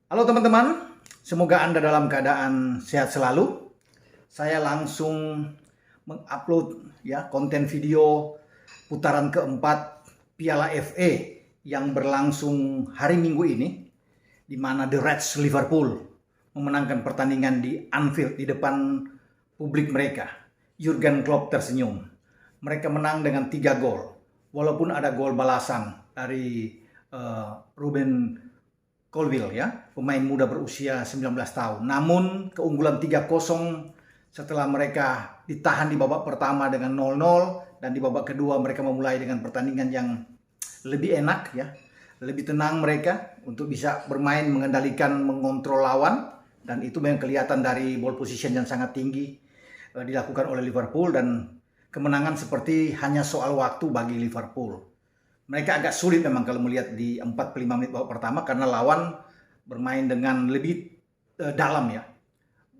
Halo teman-teman, semoga Anda dalam keadaan sehat selalu. Saya langsung mengupload konten video putaran keempat Piala FA yang berlangsung hari Minggu ini, di mana The Reds Liverpool memenangkan pertandingan di Anfield di depan publik mereka. Jurgen Klopp tersenyum. Mereka menang dengan 3 gol, walaupun ada gol balasan dari Ruben Colwill, pemain muda berusia 19 tahun. Namun keunggulan 3-0 setelah mereka ditahan di babak pertama dengan 0-0, dan di babak kedua mereka memulai dengan pertandingan yang lebih enak, lebih tenang mereka untuk bisa bermain, mengendalikan, mengontrol lawan, dan itu memang kelihatan dari ball position yang sangat tinggi dilakukan oleh Liverpool, dan kemenangan seperti hanya soal waktu bagi Liverpool. Mereka agak sulit memang kalau melihat di 45 menit babak pertama, karena lawan bermain dengan lebih dalam,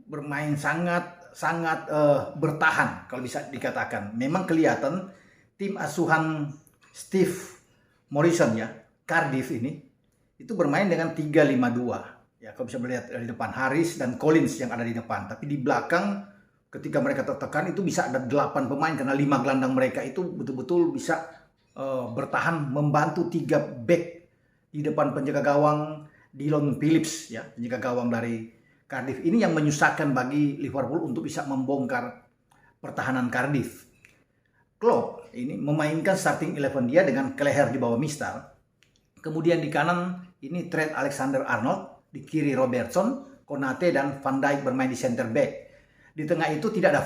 bermain sangat bertahan kalau bisa dikatakan. Memang kelihatan tim asuhan Steve Morison, Cardiff ini, itu bermain dengan 3-5-2. Kalau bisa melihat dari depan Harris dan Collins yang ada di depan, tapi di belakang ketika mereka tertekan itu bisa ada 8 pemain, karena 5 gelandang mereka itu betul-betul bisa bertahan membantu 3 back di depan penjaga gawang Dillon Phillips, penjaga gawang dari Cardiff ini, yang menyusahkan bagi Liverpool untuk bisa membongkar pertahanan Cardiff. Klopp ini memainkan starting 11 dia dengan Kelleher di bawah Mistar. Kemudian di kanan ini Trent Alexander-Arnold, di kiri Robertson, Konate dan Van Dijk bermain di center back. Di tengah itu tidak ada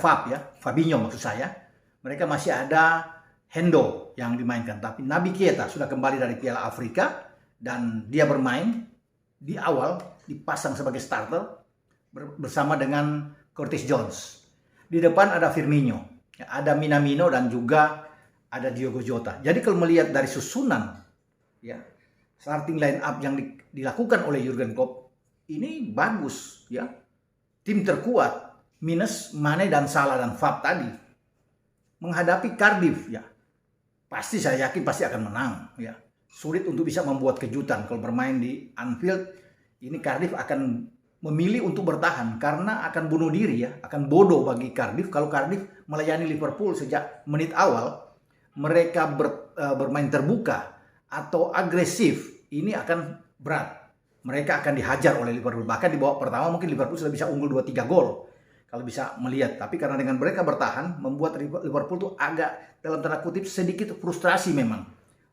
Fabinho maksud saya. Mereka masih ada Hendo yang dimainkan, tapi Naby Keita sudah kembali dari Piala Afrika dan dia bermain di awal, dipasang sebagai starter bersama dengan Curtis Jones. Di depan ada Firmino, ada Minamino, dan juga ada Diogo Jota. Jadi kalau melihat dari susunan starting line up yang dilakukan oleh Jurgen Klopp ini bagus, tim terkuat minus Mane dan Salah dan Fab tadi menghadapi Cardiff, pasti saya yakin pasti akan menang, Sulit untuk bisa membuat kejutan kalau bermain di Anfield. Ini Cardiff akan memilih untuk bertahan karena akan bunuh diri, akan bodoh bagi Cardiff kalau Cardiff melayani Liverpool sejak menit awal. Mereka bermain terbuka atau agresif, ini akan berat. Mereka akan dihajar oleh Liverpool. Bahkan di babak pertama mungkin Liverpool sudah bisa unggul 2-3 gol kalau bisa melihat. Tapi karena dengan mereka bertahan, membuat Liverpool tuh agak dalam tanda kutip sedikit frustrasi memang.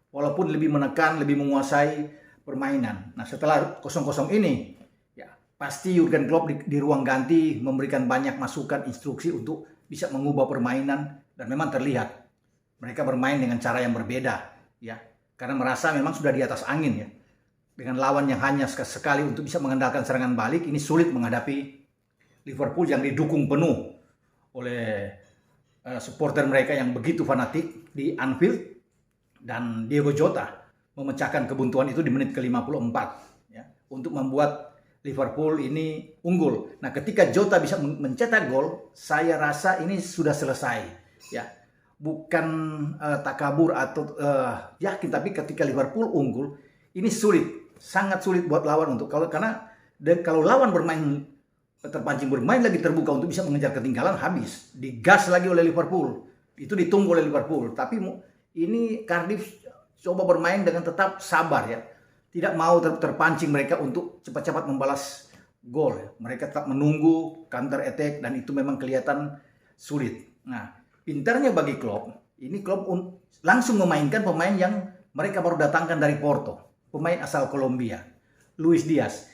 Walaupun lebih menekan, lebih menguasai permainan. Nah, setelah 0-0 ini, pasti Jurgen Klopp di ruang ganti memberikan banyak masukan, instruksi untuk bisa mengubah permainan, dan memang terlihat mereka bermain dengan cara yang berbeda, karena merasa memang sudah di atas angin, Dengan lawan yang hanya sekali untuk bisa mengandalkan serangan balik, ini sulit menghadapi Liverpool yang didukung penuh oleh supporter mereka yang begitu fanatik di Anfield, dan Diogo Jota memecahkan kebuntuan itu di menit ke-54 untuk membuat Liverpool ini unggul. Nah, ketika Jota bisa mencetak gol, saya rasa ini sudah selesai, bukan takabur atau yakin, tapi ketika Liverpool unggul ini sulit, sangat sulit buat lawan untuk karena kalau lawan terpancing bermain lagi terbuka untuk bisa mengejar ketinggalan, habis digas lagi oleh Liverpool. Itu ditunggu oleh Liverpool, tapi ini Cardiff coba bermain dengan tetap sabar, tidak mau terpancing mereka untuk cepat-cepat membalas gol. Mereka tetap menunggu counter attack, dan itu memang kelihatan sulit. Nah, pintarnya bagi Klopp, ini Klopp langsung memainkan pemain yang mereka baru datangkan dari Porto, pemain asal Kolombia, Luis Diaz.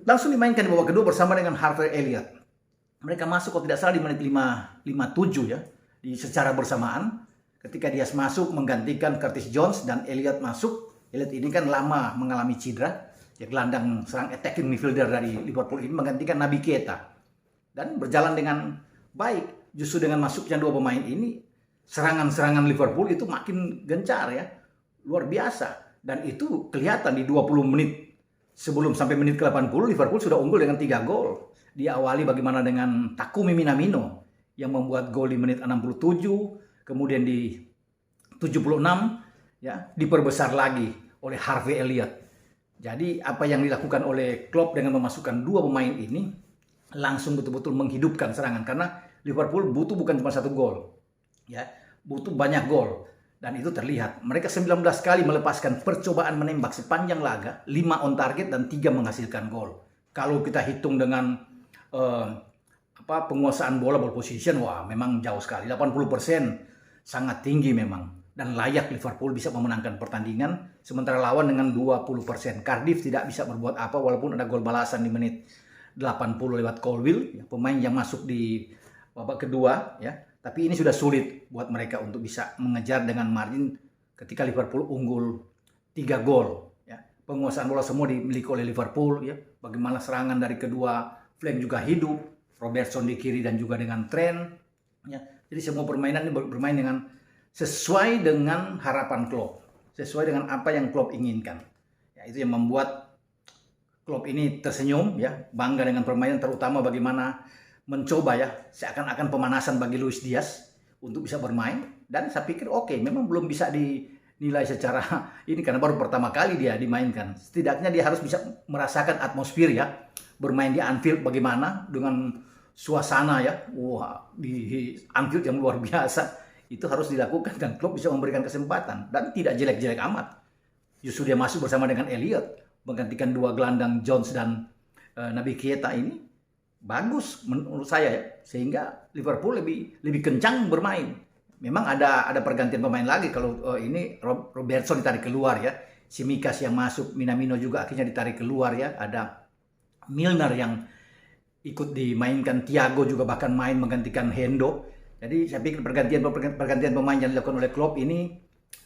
Langsung dimainkan di babak kedua bersama dengan Harvey Elliott. Mereka masuk kalau tidak salah di menit 57, secara bersamaan. Ketika Diaz masuk menggantikan Curtis Jones dan Elliott masuk. Elliott ini kan lama mengalami cedera, gelandang serang attacking midfielder dari Liverpool ini menggantikan Naby Keita, dan berjalan dengan baik. Justru dengan masuknya 2 pemain ini, serangan-serangan Liverpool itu makin gencar, luar biasa. Dan itu kelihatan di 20 menit sebelum sampai menit ke-80, Liverpool sudah unggul dengan 3 gol. Diawali bagaimana dengan Takumi Minamino yang membuat gol di menit 67, kemudian di 76 diperbesar lagi oleh Harvey Elliott. Jadi apa yang dilakukan oleh Klopp dengan memasukkan dua pemain ini langsung betul-betul menghidupkan serangan, karena Liverpool butuh bukan cuma satu gol, ya, butuh banyak gol, dan itu terlihat. Mereka 19 kali melepaskan percobaan menembak sepanjang laga, 5 on target dan 3 menghasilkan gol. Kalau kita hitung dengan penguasaan bola, ball position, wah memang jauh sekali, 80%, sangat tinggi memang. Dan layak Liverpool bisa memenangkan pertandingan, sementara lawan dengan 20%. Cardiff tidak bisa berbuat apa walaupun ada gol balasan di menit 80 lewat Colwill, ya, pemain yang masuk di babak kedua, ya. Tapi ini sudah sulit buat mereka untuk bisa mengejar dengan margin ketika Liverpool unggul 3 gol, ya. Penguasaan bola semua dimiliki oleh Liverpool, ya. Bagaimana serangan dari kedua flank juga hidup, Robertson di kiri dan juga dengan Trent, ya. Jadi semua permainan ini bermain dengan sesuai dengan harapan Klopp, sesuai dengan apa yang Klopp inginkan. Ya, itu yang membuat Klopp ini tersenyum, ya, bangga dengan permainan, terutama bagaimana mencoba, ya, seakan-akan pemanasan bagi Luis Diaz untuk bisa bermain. Dan saya pikir oke, memang belum bisa dinilai secara ini karena baru pertama kali dia dimainkan. Setidaknya dia harus bisa merasakan atmosfer, ya, bermain di Anfield bagaimana dengan suasana, ya, wah, di Anfield yang luar biasa. Itu harus dilakukan dan Klopp bisa memberikan kesempatan dan tidak jelek-jelek amat. Justru dia masuk bersama dengan Elliot menggantikan dua gelandang Jones dan Naby Keita ini bagus menurut saya, ya, sehingga Liverpool lebih kencang bermain. Memang ada pergantian pemain lagi kalau ini Robertson ditarik keluar, ya. Tsimikas yang masuk, Minamino juga akhirnya ditarik keluar, ya. Ada Milner yang ikut dimainkan, Thiago juga bahkan main menggantikan Hendo. Jadi saya pikir pergantian pemain yang dilakukan oleh Klopp ini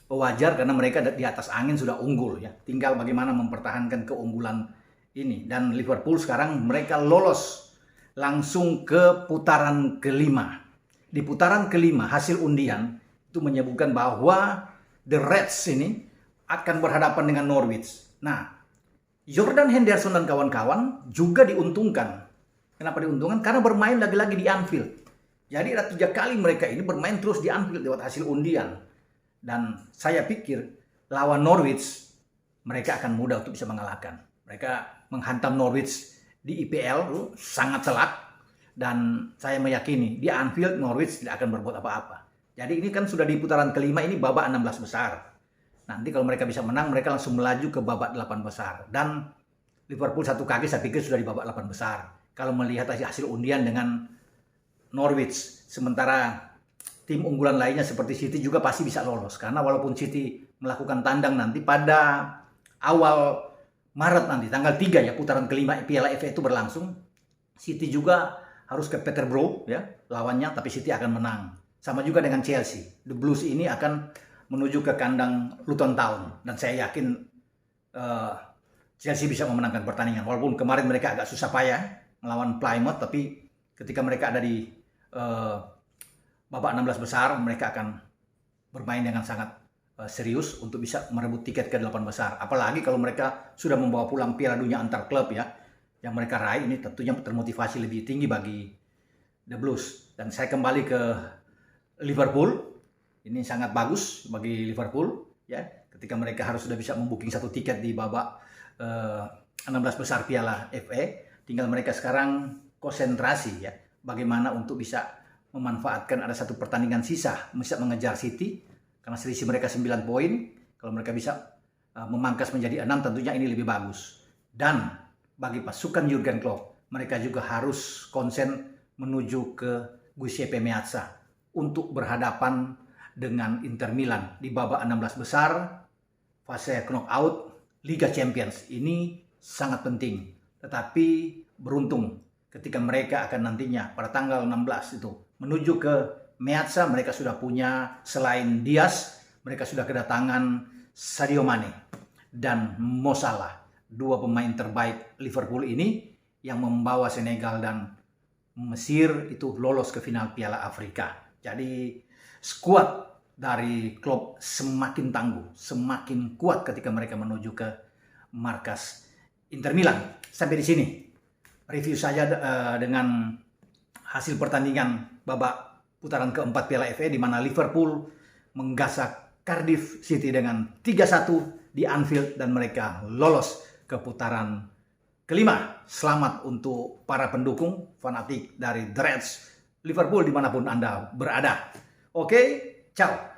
wajar karena mereka di atas angin sudah unggul, ya. Tinggal bagaimana mempertahankan keunggulan ini. Dan Liverpool sekarang mereka lolos langsung ke putaran kelima. Di putaran kelima hasil undian itu menyebutkan bahwa The Reds ini akan berhadapan dengan Norwich. Nah, Jordan Henderson dan kawan-kawan juga diuntungkan. Kenapa diuntungkan? Karena bermain lagi-lagi di Anfield. Jadi ada 3 kali mereka ini bermain terus di Anfield lewat hasil undian. Dan saya pikir lawan Norwich mereka akan mudah untuk bisa mengalahkan. Mereka menghantam Norwich di IPL sangat telak. Dan saya meyakini di Anfield Norwich tidak akan berbuat apa-apa. Jadi ini kan sudah di putaran kelima, ini babak 16 besar. Nanti kalau mereka bisa menang, mereka langsung melaju ke babak 8 besar. Dan Liverpool satu kaki saya pikir sudah di babak 8 besar. Kalau melihat hasil undian dengan Norwich, sementara tim unggulan lainnya seperti City juga pasti bisa lolos. Karena walaupun City melakukan tandang nanti pada awal Maret nanti, tanggal 3, ya, putaran kelima Piala FA itu berlangsung. City juga harus ke Peterborough, ya, lawannya, tapi City akan menang. Sama juga dengan Chelsea. The Blues ini akan menuju ke kandang Luton Town. Dan saya yakin Chelsea bisa memenangkan pertandingan. Walaupun kemarin mereka agak susah payah melawan Plymouth, tapi ketika mereka ada di babak 16 besar, mereka akan bermain dengan sangat serius untuk bisa merebut tiket ke 8 besar. Apalagi kalau mereka sudah membawa pulang Piala Dunia antar klub, ya, yang mereka raih, ini tentunya termotivasi lebih tinggi bagi The Blues. Dan saya kembali ke Liverpool. Ini sangat bagus bagi Liverpool, ya, ketika mereka harus sudah bisa membooking 1 tiket di babak 16 besar Piala FA. Tinggal mereka sekarang konsentrasi, ya, bagaimana untuk bisa memanfaatkan ada 1 pertandingan sisa, bisa mengejar City, karena selisih mereka 9 poin. Kalau mereka bisa memangkas menjadi 6, tentunya ini lebih bagus. Dan bagi pasukan Jurgen Klopp, mereka juga harus konsen menuju ke Giuseppe Meazza untuk berhadapan dengan Inter Milan di babak 16 besar fase knockout Liga Champions. Ini sangat penting, tetapi beruntung ketika mereka akan nantinya pada tanggal 16 itu menuju ke Meazza, mereka sudah punya selain Diaz, mereka sudah kedatangan Sadio Mane dan Mo Salah, 2 pemain terbaik Liverpool ini yang membawa Senegal dan Mesir itu lolos ke final Piala Afrika. Jadi skuad dari Klopp semakin tangguh, semakin kuat ketika mereka menuju ke markas Inter Milan. Sampai di sini review saja dengan hasil pertandingan babak putaran keempat Piala FA, di mana Liverpool menggasak Cardiff City dengan 3-1 di Anfield dan mereka lolos ke putaran kelima. Selamat untuk para pendukung fanatik dari The Reds Liverpool dimanapun Anda berada. Oke, ciao.